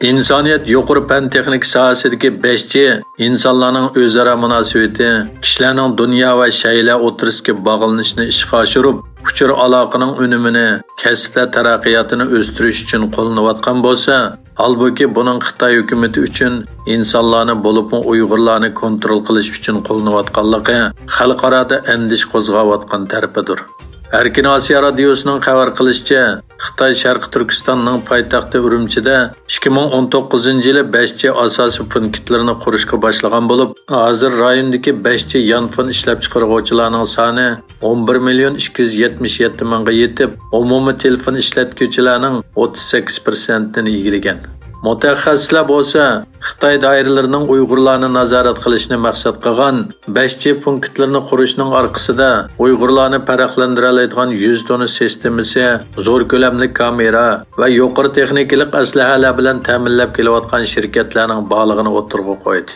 İnsaniyat yuqori fan texnik sohasidagi 5chi insonlarning o'zaro munosabati, kishilarning dunyo va shaylar o'tirishga bog'lanishini ishga oshirib, uchur aloqaning unumini, kasblar taraqqiyotini o'stirish uchun qo'llanayotgan bo'lsa, halbuki buning Xitoy hukumati uchun insonlarni bo'libmi Uyg'urlarni kontrol qilish uchun qo'llanayotganligi xalqaroda andish qo'zg'ayotgan tarafidir. Erkin Osiyo radiosining xabar qilishicha, Xitoy Sharq Turkistonning poytaxti Urumchida 2019-yili 5chi asosiy punktlarni qurishga boshlagan bo'lib, hozir rayondagi 5chi yanfon ishlab chiqaruvchilarning soni 11,277 mingga yetib, umumiy telefon ishlatuvchilarning 38%ni egallagan. Mutaxassislar bo'lsa, Xitoy doiralarining Uyg'urlarni nazorat qilishni maqsad qilgan 5chi punktlarni qurishning orqasida Uyg'urlarni farqlantira oladigan 100 tonna sistemasi, zo'r ko'lamli kamera va yuqori texnikalik aslahalar bilan ta'minlab kelayotgan shirkatlarning borlig'ini o'tirg'a qo'ydi.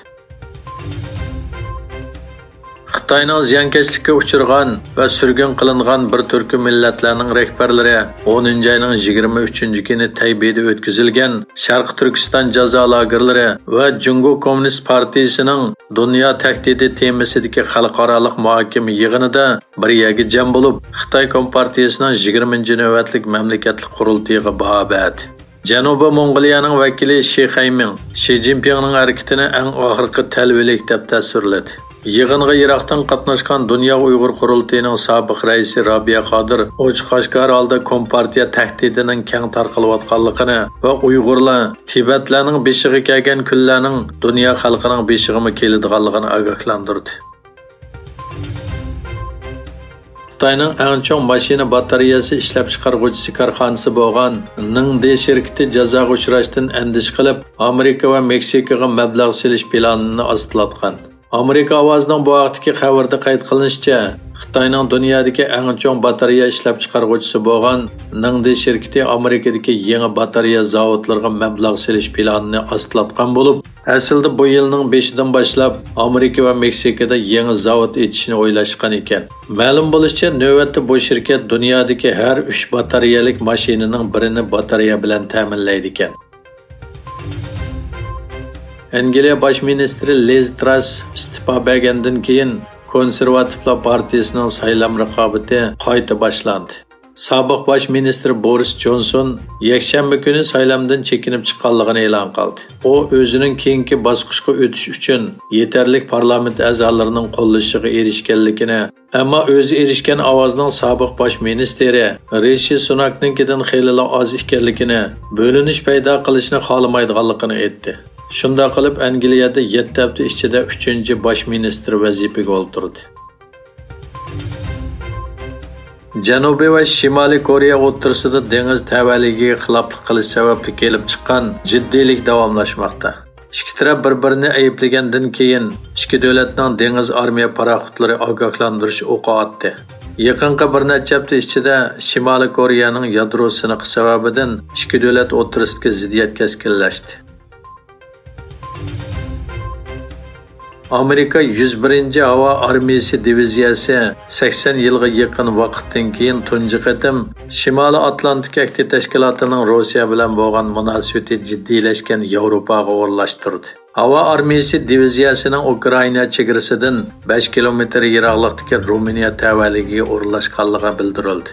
Xitoyning ziyonkashlikka uchirgan va surgun qilingan bir turkum millatlarning rahbarlari 10-oyning 23-kuni Taybeyda o'tkazilgan Sharq Turkiston jazo lagerlari va Jungo Kommunist partiyasining dunyo tahdidi temasidagi xalqaro muhokama yig'inida bir yerga jam bo'lib, Xitoy Kompartiyasining 20-navbatlik mamlakatlik qurultiyiga baho berdi. Janubiy Mong'oliyaning vakili Shi Hayming Shi Jinpingning harakatini eng oxirgi talvilik deb tasvirladi. Yig'inga Iroqdan qatnashgan Dunyo Uyg'ur qurultiyining sobiq raisi Robiya Qodir ochiq-oshkor holda Kompartiya tahdidining keng tarqalayotganligini va Uyg'urlar Tibetlarning beshiga kelgan kunlarning dunyo xalqining beshig'imi keladiganligini ogohlantirdi. Xitoyning eng chong mashina batareyasi ishlab chiqaruvchi korxonasi bo'lgan Ningde shirkati jazoga uchrashdan andish qilib, Amerika va Meksikaga mablag' selish planini ostlatgan. Amerika ovozining bu vaqtdagi xabarda qayd qilinishicha, Xitoyning dunyodagi eng chong batareya ishlab chiqaruvchisi bo'lgan Ningde shirkati Amerikadagi yangi batareya zavodlariga mablag' selish planini ostlatgan bo'lib, aslida bu yilning 5-dan boshlab Amerika va Meksikada yangi zavod ochishni o'ylashgan ekan. Ma'lum bo'lishicha, navbatda bu shirkat dunyodagi har 3 batareyalik mashinaning birini batareya bilan ta'minlaydi ekan. Angliya bosh ministri Liz Truss istifa bergandan keyin Konservativlar partiyasining saylam raqobati qayta boshlandi. Sobiq bosh ministr Boris Johnson yakshanba kuni saylamdan chekinib chiqqanligini e'lon qildi. U o'zining keyingi bosqichga o'tish uchun yetarli parlament a'zolarining qo'llashiga erishganligini, ammo o'zi erishgan ovozning sobiq bosh ministri Rishi Sunakninkidan xeyli oz ekanligini, bo'linish paydo qilishni xohlamaydiganligini aytdi. Shunda qilib Angliyada 7 hafta ichida 3-chi bosh ministr vazifaga o'tirdi. Janubiy va Shimoliy Koreya o'rtasida dengiz tavalligiga xiloflik qilish sababli kelib chiqqan jiddiylik davomlashmoqda. Ikki taraf bir-birini ayblagandan keyin ikki davlatning dengiz armiya paraxotlari ogohlantirish o'qi otdi. Yaqinqi bir necha hafta ichida Shimoliy Koreyaning yadro siniqi sababidan ikki davlat o'rtasida ziddiyat keskinlashdi. Amerika 101-ci hava armiyasi diviziyasi 80 yilga yaqin vaqtdan keyin tunji qatim Shimoliy Atlantik Akti tashkilotining Rossiya bilan bo'lgan munosabati jiddiylashgan Yevropaga o'rlashtirdi. Hava armiyasi diviziyasining Ukraina chegarasidan 5 kilometr yiroqlikdagi Ruminiya tavalligiga o'rlashganligi bildirildi.